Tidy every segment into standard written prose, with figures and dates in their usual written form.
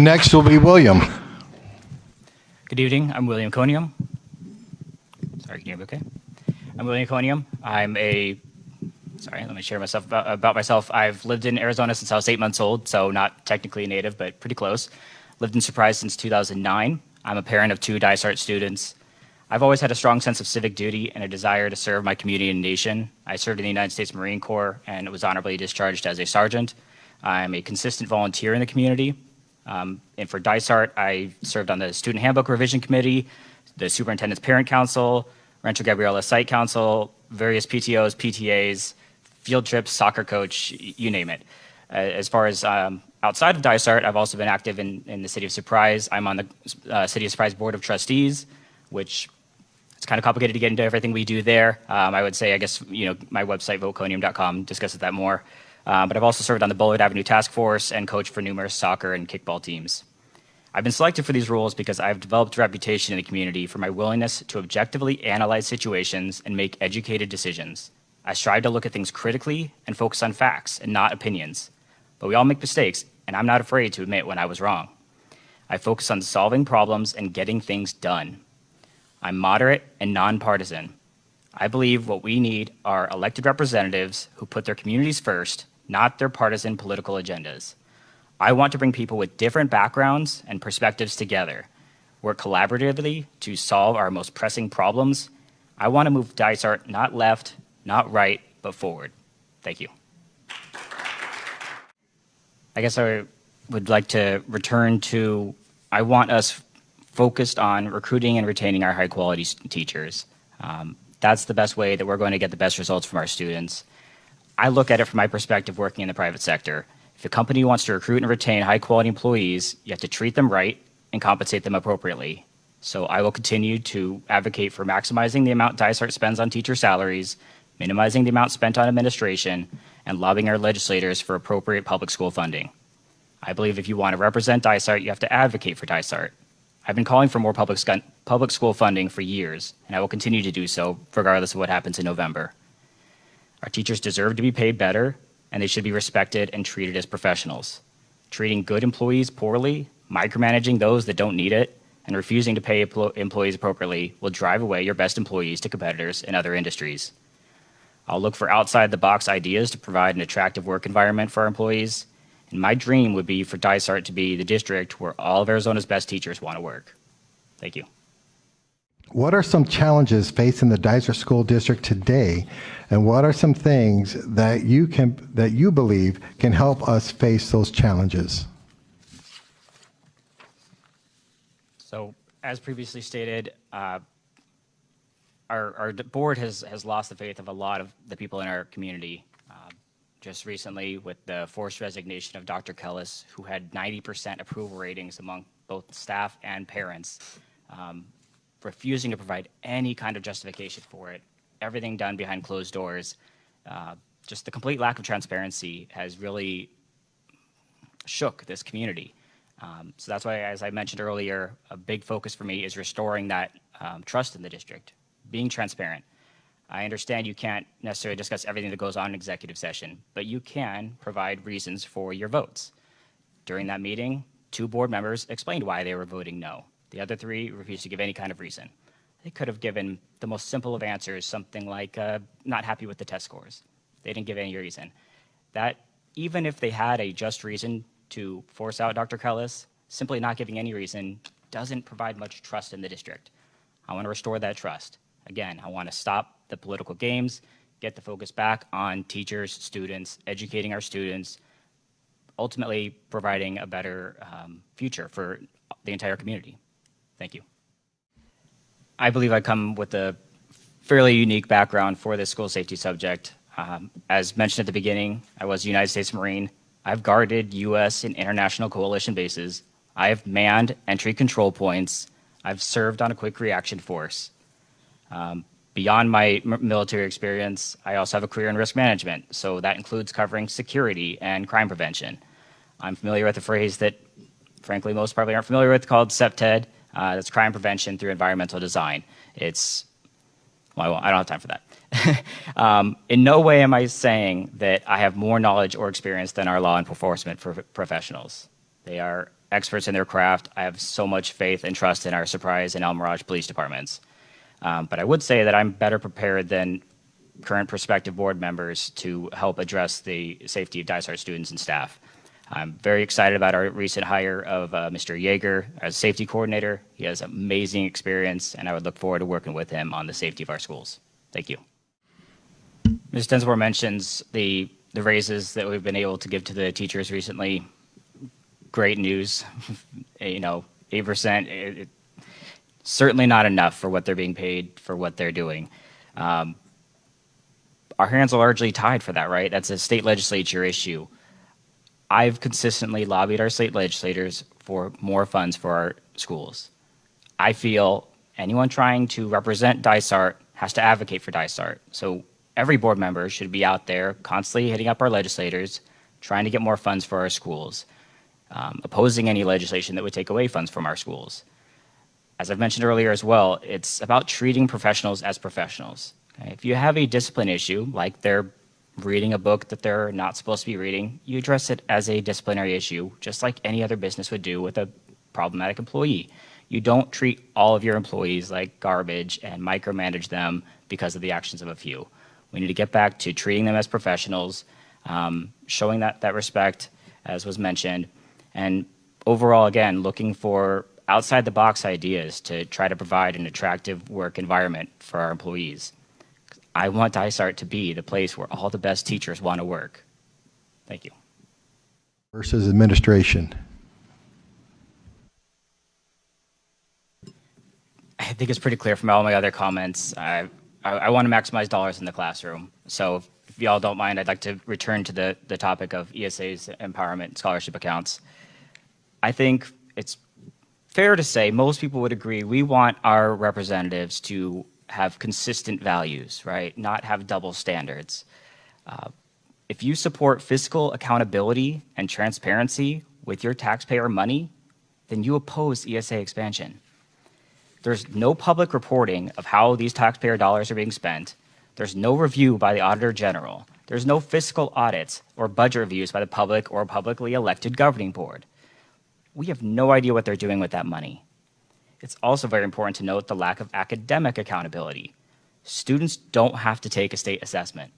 Next will be William. Good evening. I'm William Coniam. Sorry, can you hear me okay? I'm William Coniam. Let me share myself about myself. I've lived in Arizona since I was 8 months old, so not technically a native, but pretty close. Lived in Surprise since 2009. I'm a parent of 2 Dysart students. I've always had a strong sense of civic duty and a desire to serve my community and nation. I served in the United States Marine Corps and was honorably discharged as a sergeant. I'm a consistent volunteer in the community. And for Dysart, I served on the Student Handbook Revision Committee, the Superintendent's Parent Council, Rancho Gabriela Site Council, various PTOs, PTAs, field trips, soccer coach, you name it. As far as outside of Dysart, I've also been active in the City of Surprise. I'm on the City of Surprise Board of Trustees, which it's kind of complicated to get into everything we do there. I would say, I guess, my website, voteconiam.com, discusses that more. But I've also served on the Bullard Avenue Task Force and coached for numerous soccer and kickball teams. I've been selected for these roles because I've developed a reputation in the community for my willingness to objectively analyze situations and make educated decisions. I strive to look at things critically and focus on facts and not opinions. But we all make mistakes, and I'm not afraid to admit when I was wrong. I focus on solving problems and getting things done. I'm moderate and nonpartisan. I believe what we need are elected representatives who put their communities first, not their partisan political agendas. I want to bring people with different backgrounds and perspectives together, work collaboratively to solve our most pressing problems. I want to move Dysart not left, not right, but forward. Thank you. I guess I would like to return to, I want us focused on recruiting and retaining our high quality teachers. That's the best way that we're going to get the best results from our students. I look at it from my perspective working in the private sector. If a company wants to recruit and retain high quality employees, you have to treat them right and compensate them appropriately. So I will continue to advocate for maximizing the amount Dysart spends on teacher salaries, minimizing the amount spent on administration, and lobbying our legislators for appropriate public school funding. I believe if you want to represent Dysart, you have to advocate for Dysart. I've been calling for more public school funding for years, and I will continue to do so regardless of what happens in November. Our teachers deserve to be paid better, and they should be respected and treated as professionals. Treating good employees poorly, micromanaging those that don't need it, and refusing to pay employees appropriately will drive away your best employees to competitors in other industries. I'll look for outside-the-box ideas to provide an attractive work environment for our employees, and my dream would be for Dysart to be the district where all of Arizona's best teachers want to work. Thank you. What are some challenges facing the Dysart School District today, and what are some things that you believe can help us face those challenges? So, as previously stated, our board has lost the faith of a lot of the people in our community. Just recently, with the forced resignation of Dr. Kellis, who had 90% approval ratings among both staff and parents, refusing to provide any kind of justification for it, everything done behind closed doors. Just the complete lack of transparency has really shook this community. So that's why, as I mentioned earlier, a big focus for me is restoring that trust in the district, being transparent. I understand you can't necessarily discuss everything that goes on in executive session, but you can provide reasons for your votes. During that meeting, 2 board members explained why they were voting no. The other 3 refused to give any kind of reason. They could have given the most simple of answers, something like not happy with the test scores. They didn't give any reason. That, even if they had a just reason to force out Dr. Kellis, simply not giving any reason doesn't provide much trust in the district. I want to restore that trust. Again, I want to stop the political games, get the focus back on teachers, students, educating our students, ultimately providing a better future for the entire community. Thank you. I believe I come with a fairly unique background for this school safety subject. As mentioned at the beginning, I was a United States Marine. I've guarded U.S. and international coalition bases. I have manned entry control points. I've served on a quick reaction force. Beyond my military experience, I also have a career in risk management, so that includes covering security and crime prevention. I'm familiar with a phrase that, frankly, most probably aren't familiar with, called CPTED. That's crime prevention through environmental design. Well, I don't have time for that. In no way am I saying that I have more knowledge or experience than our law enforcement professionals. They are experts in their craft. I have so much faith and trust in our Surprise and El Mirage police departments. But I would say that I'm better prepared than current prospective board members to help address the safety of Dysart students and staff. I'm very excited about our recent hire of Mr. Yeager as safety coordinator. He has amazing experience, and I would look forward to working with him on the safety of our schools. Thank you. Ms. Densmore mentions the raises that we've been able to give to the teachers recently. Great news. 8%, certainly not enough for what they're being paid for what they're doing. Our hands are largely tied for that, right? That's a state legislature issue. I've consistently lobbied our state legislators for more funds for our schools. I feel anyone trying to represent Dysart has to advocate for Dysart. So every board member should be out there constantly hitting up our legislators, trying to get more funds for our schools, opposing any legislation that would take away funds from our schools. As I've mentioned earlier as well, it's about treating professionals as professionals. Okay? If you have a discipline issue, like they're reading a book that they're not supposed to be reading, you address it as a disciplinary issue, just like any other business would do with a problematic employee. You don't treat all of your employees like garbage and micromanage them because of the actions of a few. We need to get back to treating them as professionals, showing that respect, as was mentioned, and overall, again, looking for outside the box ideas to try to provide an attractive work environment for our employees. I want Dysart to be the place where all the best teachers want to work. Thank you. Versus administration. I think it's pretty clear from all my other comments. I want to maximize dollars in the classroom. So if y'all don't mind, I'd like to return to the topic of ESA's empowerment scholarship accounts. I think it's fair to say most people would agree we want our representatives to have consistent values, right? Not have double standards. If you support fiscal accountability and transparency with your taxpayer money, then you oppose ESA expansion. There's no public reporting of how these taxpayer dollars are being spent. There's no review by the Auditor General. There's no fiscal audits or budget reviews by the public or publicly elected governing board. We have no idea what they're doing with that money. It's also very important to note the lack of academic accountability. Students don't have to take a state assessment.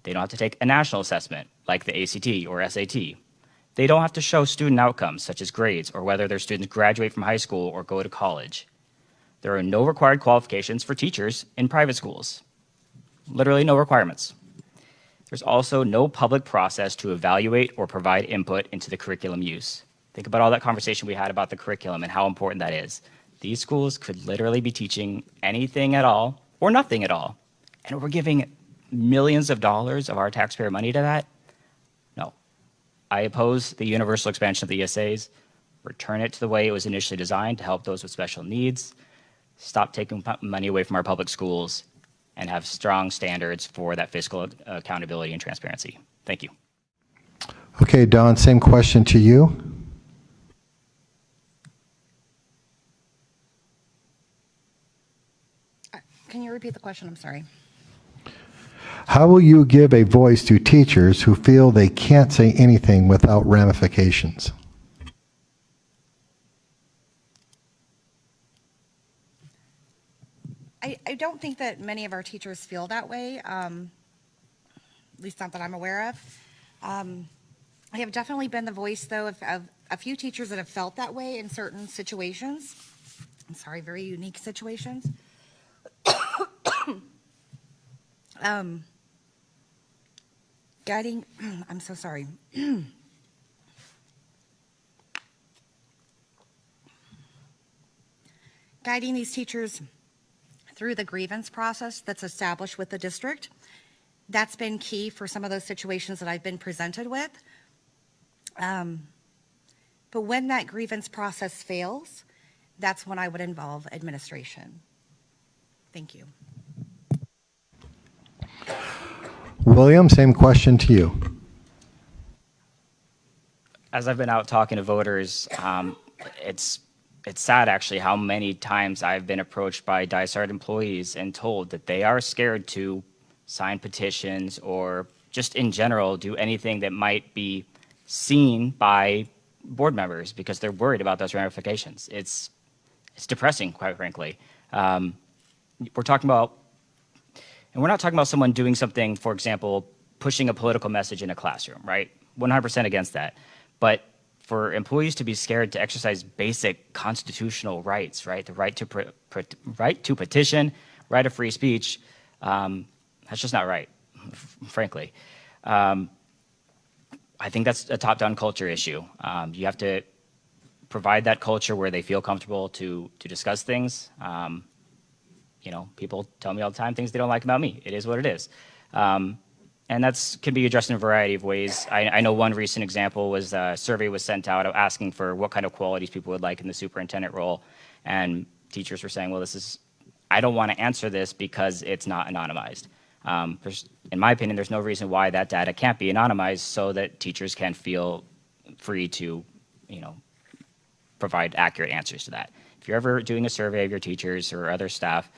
They don't have to take a national assessment like the ACT or SAT. They don't have to show student outcomes such as grades or whether their students graduate from high school or go to college. There are no required qualifications for teachers in private schools. Literally no requirements. There's also no public process to evaluate or provide input into the curriculum use. Think about all that conversation we had about the curriculum and how important that is. These schools could literally be teaching anything at all or nothing at all. And we're giving millions of dollars of our taxpayer money to that? No. I oppose the universal expansion of the ESAs. Return it to the way it was initially designed to help those with special needs. Stop taking money away from our public schools and have strong standards for that fiscal accountability and transparency. Thank you. Okay, Don, same question to you. Can you repeat the question? I'm sorry. How will you give a voice to teachers who feel they can't say anything without ramifications? I don't think that many of our teachers feel that way, at least not that I'm aware of. I have definitely been the voice, though, of a few teachers that have felt that way in certain situations. I'm sorry, very unique situations. Guiding, I'm so sorry. Guiding these teachers through the grievance process that's established with the district, that's been key for some of those situations that I've been presented with. But when that grievance process fails, that's when I would involve administration. Thank you. William, same question to you. As I've been out talking to voters, it's sad actually how many times I've been approached by Dysart employees and told that they are scared to sign petitions or just in general do anything that might be seen by board members because they're worried about those ramifications. It's depressing, quite frankly. We're talking about, and we're not talking about someone doing something, for example, pushing a political message in a classroom, right? 100% against that. But for employees to be scared to exercise basic constitutional rights, right? The right to petition, right of free speech, that's just not right, frankly. I think that's a top-down culture issue. You have to provide that culture where they feel comfortable to discuss things. You know, people tell me all the time things they don't like about me. It is what it is. And that's can be addressed in a variety of ways. I know one recent example was a survey was sent out asking for what kind of qualities people would like in the superintendent role. And teachers were saying, well, I don't want to answer this because it's not anonymized. In my opinion, there's no reason why that data can't be anonymized so that teachers can feel free to, you know, provide accurate answers to that. If you're ever doing a survey of your teachers or other staff,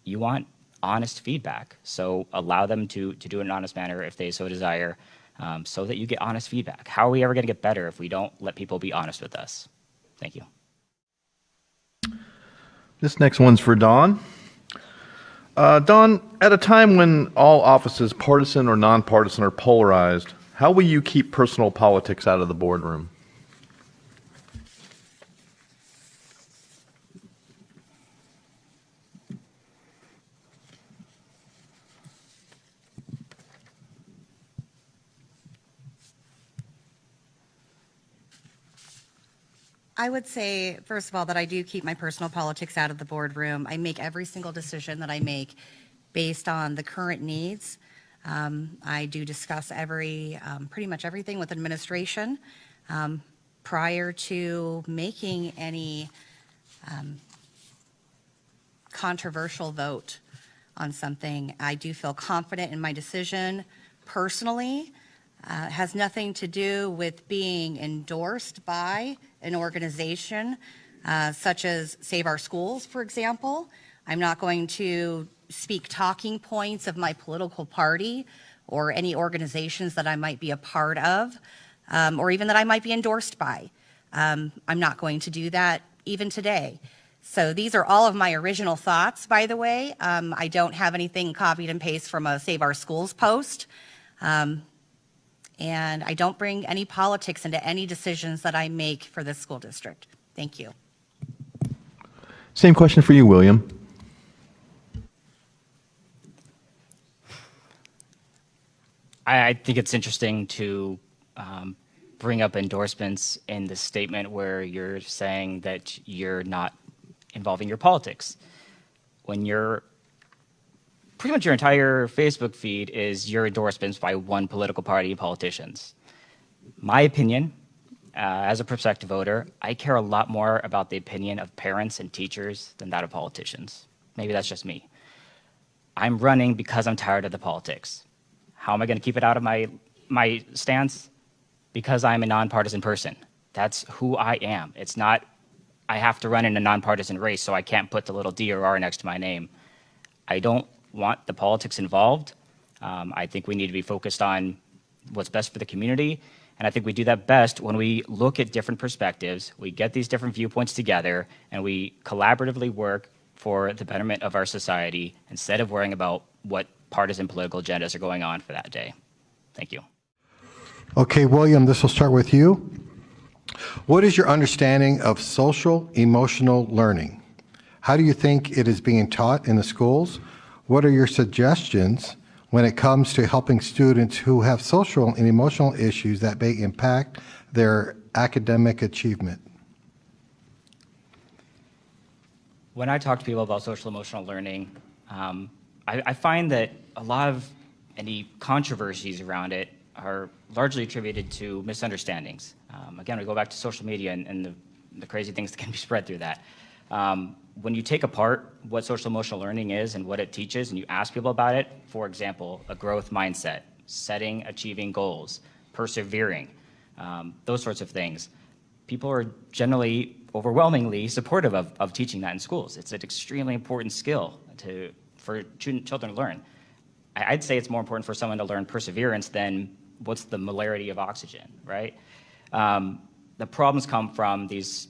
you want honest feedback. So allow them to do it in an honest manner if they so desire, so that you get honest feedback. How are we ever going to get better if we don't let people be honest with us? Thank you. This next one's for Dawn. Dawn, at a time when all offices, partisan or nonpartisan, are polarized, how will you keep personal politics out of the boardroom? I would say, first of all, that I do keep my personal politics out of the boardroom. I make every single decision that I make based on the current needs. I do discuss pretty much everything with administration prior to making any controversial vote on something. I do feel confident in my decision personally. Has nothing to do with being endorsed by an organization such as Save Our Schools, for example. I'm not going to speak talking points of my political party or any organizations that I might be a part of, or even that I might be endorsed by. I'm not going to do that even today. So these are all of my original thoughts, by the way. I don't have anything copied and pasted from a Save Our Schools post. And I don't bring any politics into any decisions that I make for this school district. Thank you. Same question for you, William. I think it's interesting to bring up endorsements in the statement where you're saying that you're not involving your politics. When pretty much your entire Facebook feed is your endorsements by one political party and politicians. My opinion, as a prospective voter, I care a lot more about the opinion of parents and teachers than that of politicians. Maybe that's just me. I'm running because I'm tired of the politics. How am I going to keep it out of my stance? Because I'm a nonpartisan person. That's who I am. It's not, I have to run in a nonpartisan race, so I can't put the little D or R next to my name. I don't want the politics involved. I think we need to be focused on what's best for the community. And I think we do that best when we look at different perspectives, we get these different viewpoints together, and we collaboratively work for the betterment of our society instead of worrying about what partisan political agendas are going on for that day. Thank you. Okay, William, this will start with you. What is your understanding of social emotional learning? How do you think it is being taught in the schools? What are your suggestions when it comes to helping students who have social and emotional issues that may impact their academic achievement? When I talk to people about social emotional learning, I find that a lot of any controversies around it are largely attributed to misunderstandings. Again, we go back to social media and the crazy things that can be spread through that. When you take apart what social emotional learning is and what it teaches and you ask people about it, for example, a growth mindset, setting, achieving goals, persevering, those sorts of things, people are generally overwhelmingly supportive of teaching that in schools. It's an extremely important skill for children to learn. I'd say it's more important for someone to learn perseverance than what's the molarity of oxygen, right? the problems come from these,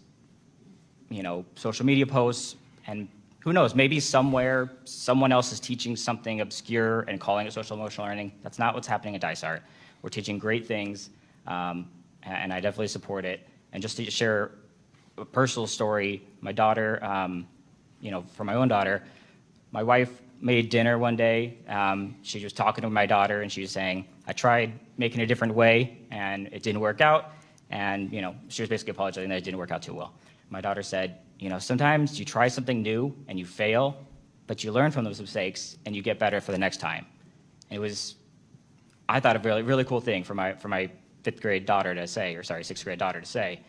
social media posts, and who knows, maybe somewhere someone else is teaching something obscure and calling it social emotional learning. That's not what's happening at Dysart. We're teaching great things, and I definitely support it. And just to share a personal story, my daughter, for my own daughter, my wife made dinner one day. She was talking to my daughter, and she was saying, I tried making it a different way, and it didn't work out. And, she was basically apologizing that it didn't work out too well. My daughter said, sometimes you try something new and you fail, but you learn from those mistakes and you get better for the next time. And it was, I thought, a really, really cool thing for my sixth grade daughter to say.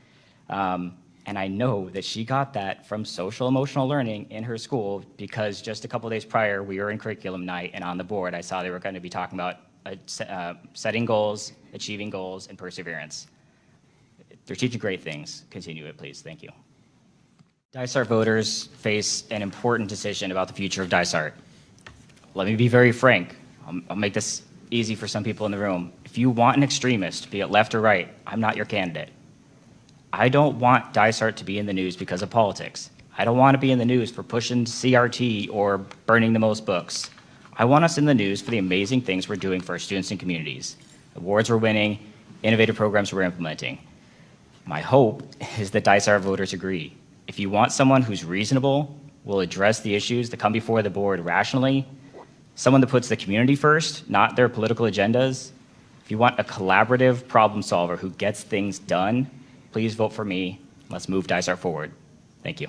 And I know that she got that from social emotional learning in her school, because just a couple days prior, we were in curriculum night, and on the board, I saw they were going to be talking about setting goals, achieving goals, and perseverance. They're teaching great things. Continue it, please. Thank you. Dysart voters face an important decision about the future of Dysart. Let me be very frank. I'll make this easy for some people in the room. If you want an extremist, be it left or right, I'm not your candidate. I don't want Dysart to be in the news because of politics. I don't want to be in the news for pushing CRT or burning the most books. I want us in the news for the amazing things we're doing for our students and communities. Awards we're winning, innovative programs we're implementing. My hope is that Dysart voters agree. If you want someone who's reasonable, will address the issues that come before the board rationally, someone that puts the community first, not their political agendas, if you want a collaborative problem solver who gets things done, please vote for me. Let's move Dysart forward. Thank you.